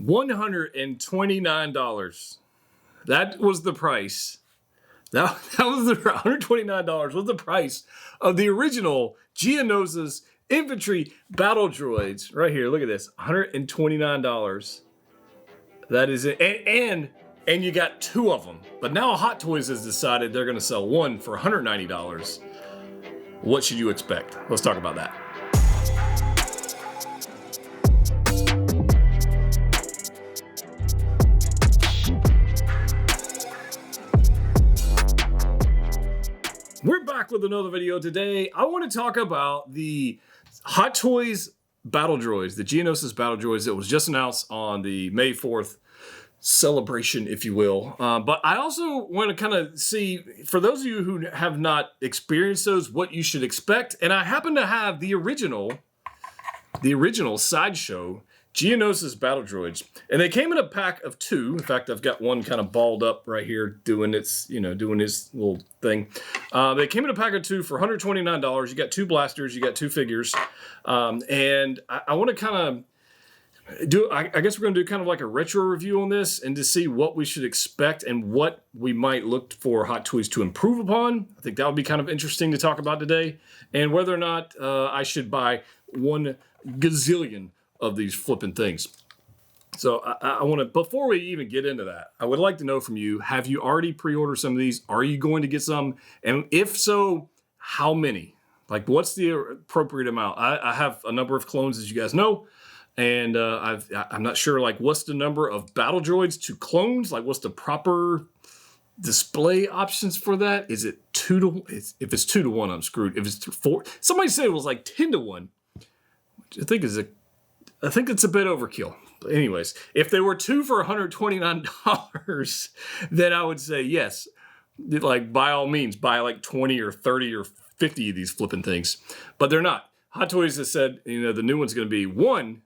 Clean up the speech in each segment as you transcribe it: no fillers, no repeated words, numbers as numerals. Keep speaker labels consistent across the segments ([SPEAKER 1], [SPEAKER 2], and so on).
[SPEAKER 1] $129. That was the price. That was the $129 was the price of the original Geonosis infantry battle droids. Right here, look at this, $129. That is it, and you got two of them. But now Hot Toys has decided they're going to sell one for $190. What should you expect? Let's talk about that. We're back with another video today. I want to talk about the Hot Toys battle droids, the Geonosis battle droids that was just announced on the May 4th celebration, if you will. But I also want to kind of see, for those of you who have not experienced those, what you should expect. And I happen to have the original Sideshow Geonosis battle droids, and they came in a pack of two. In fact, I've got one kind of balled up right here doing its, doing his little thing. They came in a pack of two for $129. You got two blasters, you got two figures, and I want to kind of do. I guess we're going to do kind of like a retro review on this, and to see what we should expect and what we might look for Hot Toys to improve upon. I think that would be kind of interesting to talk about today, and whether or not I should buy 1 gazillion of these flipping things. So I want to, before we even get into that, I would like to know from you, have you already pre-ordered some of these? Are you going to get some? And if so, how many? Like, what's the appropriate amount? I have a number of clones, as you guys know, and I'm not sure, like, what's the number of battle droids to clones? Like, what's the proper display options for that? Is it 2 to 1? If it's 2 to 1, I'm screwed. If it's 4, somebody said it was like 10 to 1, which I think it's a bit overkill. But anyways, if they were 2 for $129, then I would say yes. Like, by all means, buy like 20 or 30 or 50 of these flipping things. But they're not. Hot Toys has said, the new one's going to be one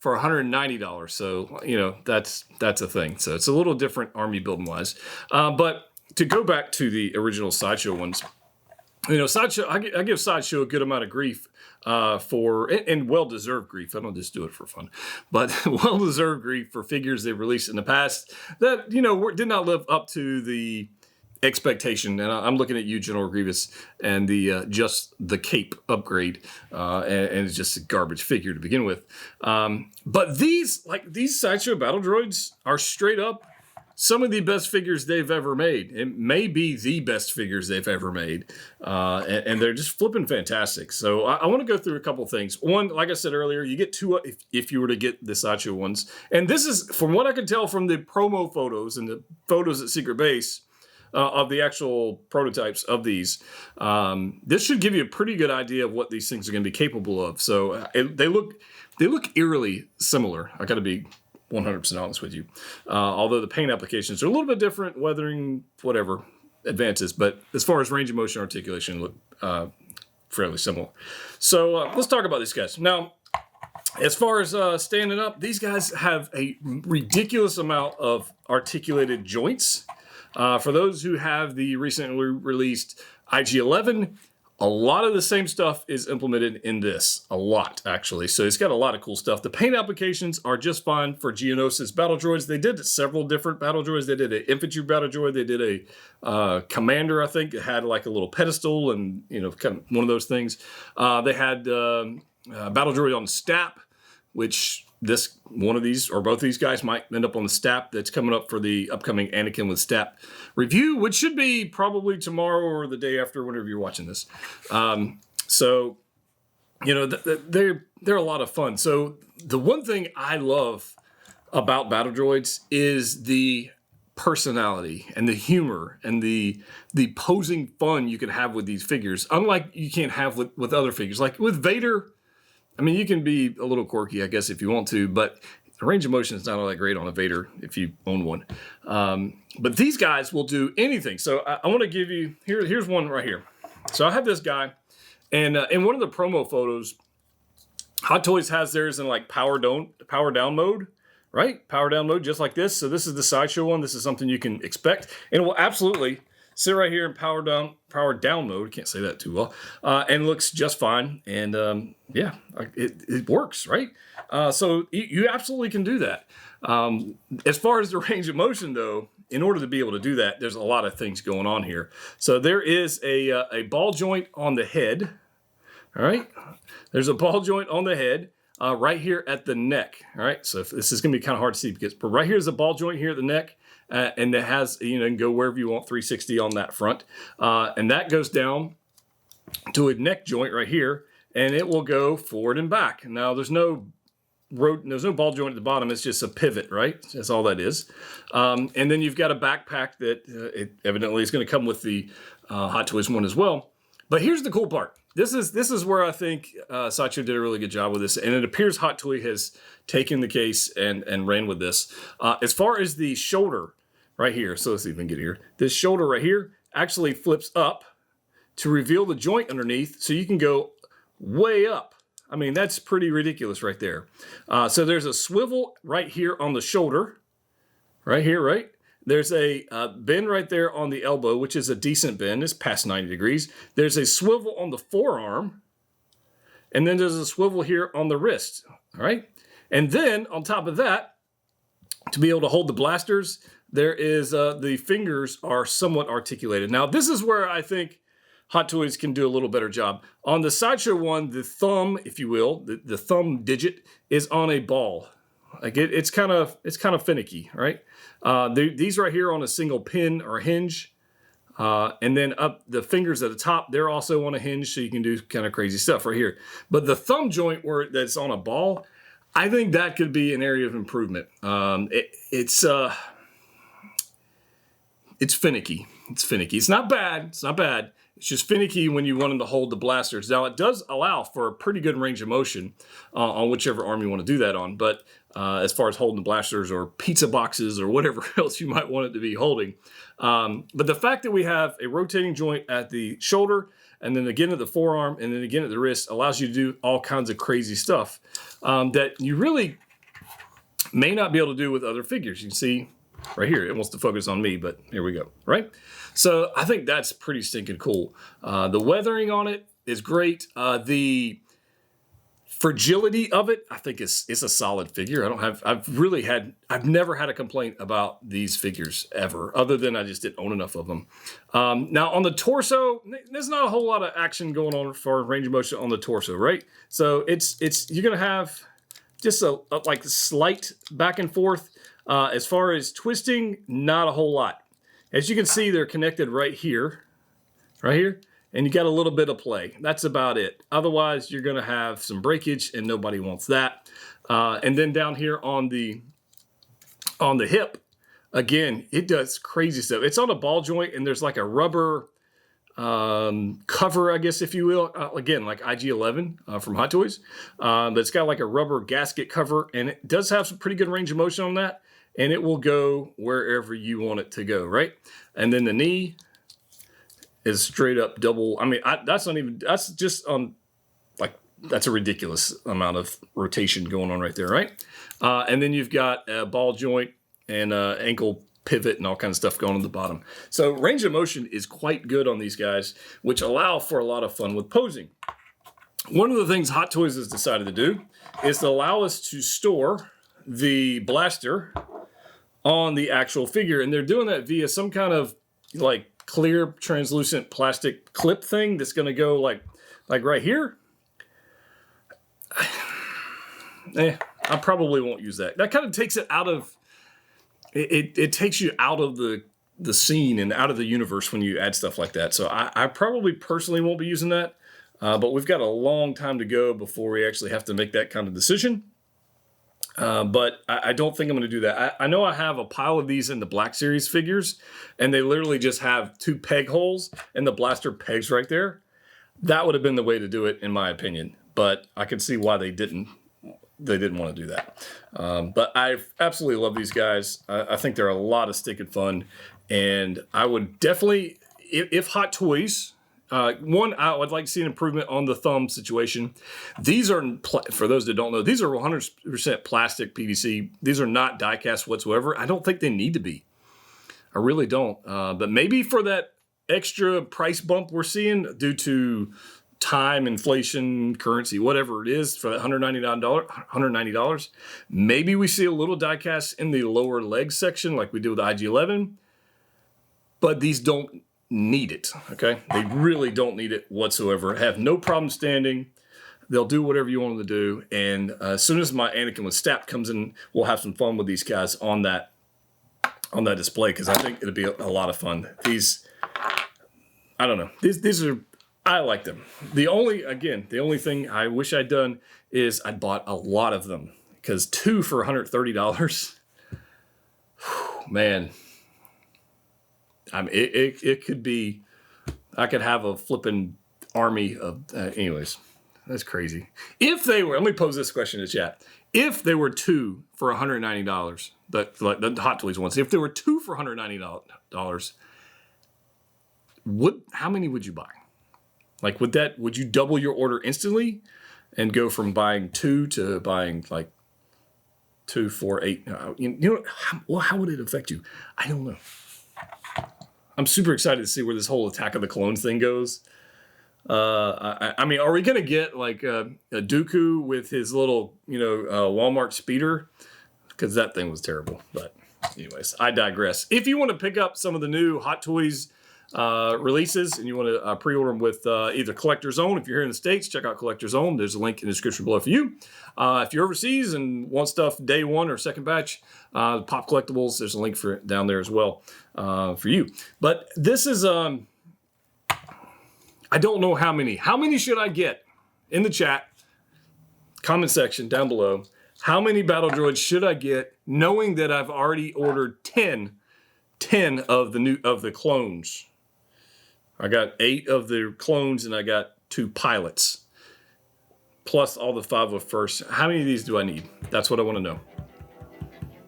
[SPEAKER 1] for $190. So, that's a thing. So it's a little different army building wise. But to go back to the original Sideshow ones, Sideshow, I give Sideshow a good amount of grief and well-deserved grief. I don't just do it for fun, but well-deserved grief for figures they've released in the past that, did not live up to the expectation. And I'm looking at you, General Grievous, and the just the cape upgrade, and it's just a garbage figure to begin with. But these Sideshow battle droids are straight up some of the best figures they've ever made. It may be the best figures they've ever made. And they're just flipping fantastic. So I want to go through a couple things. One, like I said earlier, you get two if you were to get the Sideshow ones. And this is, from what I can tell from the promo photos and the photos at Secret Base of the actual prototypes of these, this should give you a pretty good idea of what these things are going to be capable of. So they look eerily similar. I got to be 100% honest with you. Although the paint applications are a little bit different, weathering, whatever, advances. But as far as range of motion articulation, look fairly similar. So let's talk about these guys. Now, as far as standing up, these guys have a ridiculous amount of articulated joints. For those who have the recently released IG-11, a lot of the same stuff is implemented in this. A lot, actually. So it's got a lot of cool stuff. The paint applications are just fine for Geonosis battle droids. They did several different battle droids. They did an infantry battle droid. They did a commander, I think. It had like a little pedestal and, kind of one of those things. They had battle droid on STAP, which one of these or both of these guys might end up on the STAP that's coming up for the upcoming Anakin with STAP review, which should be probably tomorrow or the day after, whenever you're watching this. So, they're a lot of fun. So the one thing I love about battle droids is the personality and the humor and the posing fun you can have with these figures, unlike you can't have with other figures. Like with Vader, I mean, you can be a little quirky, I guess, if you want to, but the range of motion is not all that great on a Vader if you own one. But these guys will do anything. So I want to give you, here's one right here. So I have this guy, and in one of the promo photos, Hot Toys has theirs in like power down mode, right? Power down mode, just like this. So this is the Sideshow one. This is something you can expect, and it will absolutely sit right here in power down mode. Can't say that too well, and looks just fine. And yeah, it works, right? So you absolutely can do that. As far as the range of motion, though, in order to be able to do that, there's a lot of things going on here. So there is a ball joint on the head. All right, there's a ball joint on the head. Right here at the neck. All right, so this is going to be kind of hard to see but right here is a ball joint here at the neck, and it has, you can go wherever you want, 360 on that front, and that goes down to a neck joint right here, and it will go forward and back. Now there's no ball joint at the bottom. It's just a pivot, right? That's all that is. And then you've got a backpack that it evidently is going to come with the Hot Toys one as well. But here's the cool part. This is where I think Sideshow did a really good job with this, and it appears Hot Toy has taken the case and ran with this. As far as the shoulder right here, so let's see if we can get here. This shoulder right here actually flips up to reveal the joint underneath, so you can go way up. I mean, that's pretty ridiculous right there. So there's a swivel right here on the shoulder, right here, right? There's a bend right there on the elbow, which is a decent bend. It's past 90 degrees. There's a swivel on the forearm. And then there's a swivel here on the wrist. All right. And then on top of that, to be able to hold the blasters, there is the fingers are somewhat articulated. Now, this is where I think Hot Toys can do a little better job. On the Sideshow one, the thumb, if you will, the thumb digit is on a ball. Like it's kind of finicky, right? These right here on a single pin or hinge, and then up the fingers at the top, they're also on a hinge, so you can do kind of crazy stuff right here. But the thumb joint that's on a ball, I think that could be an area of improvement. It's finicky. It's finicky. It's not bad. It's not bad. It's just finicky when you want them to hold the blasters. Now, it does allow for a pretty good range of motion on whichever arm you want to do that on. But as far as holding the blasters or pizza boxes or whatever else you might want it to be holding. But the fact that we have a rotating joint at the shoulder and then again at the forearm and then again at the wrist allows you to do all kinds of crazy stuff that you really may not be able to do with other figures. You can see right here, it wants to focus on me, but here we go, right? So I think that's pretty stinking cool. The weathering on it is great. The fragility of it, I think it's a solid figure. I've never had a complaint about these figures ever, other than I just didn't own enough of them. Now on the torso, there's not a whole lot of action going on for range of motion on the torso, right? So you're gonna have just a like slight back and forth. As far as twisting, not a whole lot. As you can see, they're connected right here, and you got a little bit of play. That's about it. Otherwise, you're going to have some breakage, and nobody wants that. And then down here on the hip, again, it does crazy stuff. It's on a ball joint, and there's like a rubber cover, I guess, if you will. Again, like IG-11 from Hot Toys. But it's got like a rubber gasket cover, and it does have some pretty good range of motion on that. And it will go wherever you want it to go, right? And then the knee is straight up double. I mean, that's just on, that's a ridiculous amount of rotation going on right there, right? And then you've got a ball joint and ankle pivot and all kinds of stuff going on the bottom. So range of motion is quite good on these guys, which allow for a lot of fun with posing. One of the things Hot Toys has decided to do is to allow us to store the blaster on the actual figure, and they're doing that via some kind of like clear translucent plastic clip thing that's going to go like right here. I probably won't use that. That kind of takes it out of it takes you out of the scene and out of the universe when you add stuff like that. So I probably personally won't be using that, but we've got a long time to go before we actually have to make that kind of decision. But I don't think I'm going to do that. I know I have a pile of these in the Black Series figures, and they literally just have 2 peg holes, and the blaster pegs right there. That would have been the way to do it, in my opinion. But I can see why they didn't want to do that. But I absolutely love these guys. I think they're a lot of stinking fun, and I would definitely, if Hot Toys. One, I would like to see an improvement on the thumb situation. These are, for those that don't know, these are 100% plastic PVC. These are not die cast whatsoever. I don't think they need to be. I really don't. But maybe for that extra price bump we're seeing due to time, inflation, currency, whatever it is for that $190, maybe we see a little diecast in the lower leg section like we did with the IG-11, but these don't need it, okay? They really don't need it whatsoever. Have no problem standing. They'll do whatever you want them to do, and as soon as my Anakin with Stap comes in, we'll have some fun with these guys on that display, because I think it'll be a lot of fun. These, I don't know. These are, I like them. The only thing I wish I'd done is I'd bought a lot of them, because 2 for $130, man. I mean, it could be, I could have a flipping army of, anyways, that's crazy. If they were, let me pose this question in the chat. If they were 2 for $190, like the Hot Toys ones, if there were 2 for $190, how many would you buy? Like, would you double your order instantly and go from buying 2 to buying like 2, 4, 8? You know, how would it affect you? I don't know. I'm super excited to see where this whole Attack of the Clones thing goes. I mean, are we going to get like a Dooku with his little, Walmart speeder? Because that thing was terrible. But anyways, I digress. If you want to pick up some of the new Hot Toys releases and you want to pre-order them with either Collector's Own, if you're here in the States, check out Collector's Own. There's a link in the description below for you. If you're overseas and want stuff day one or second batch, Pop Collectibles, there's a link for it down there as well for you. But this is, I don't know how many. How many should I get? In the chat, comment section down below. How many battle droids should I get, knowing that I've already ordered 10 of the clones? I got 8 of the clones and I got 2 pilots, plus all the 5 of first. How many of these do I need? That's what I want to know.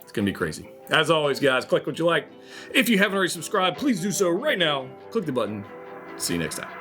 [SPEAKER 1] It's gonna be crazy. As always, guys, click what you like. If you haven't already subscribed, please do so right now. Click the button. See you next time.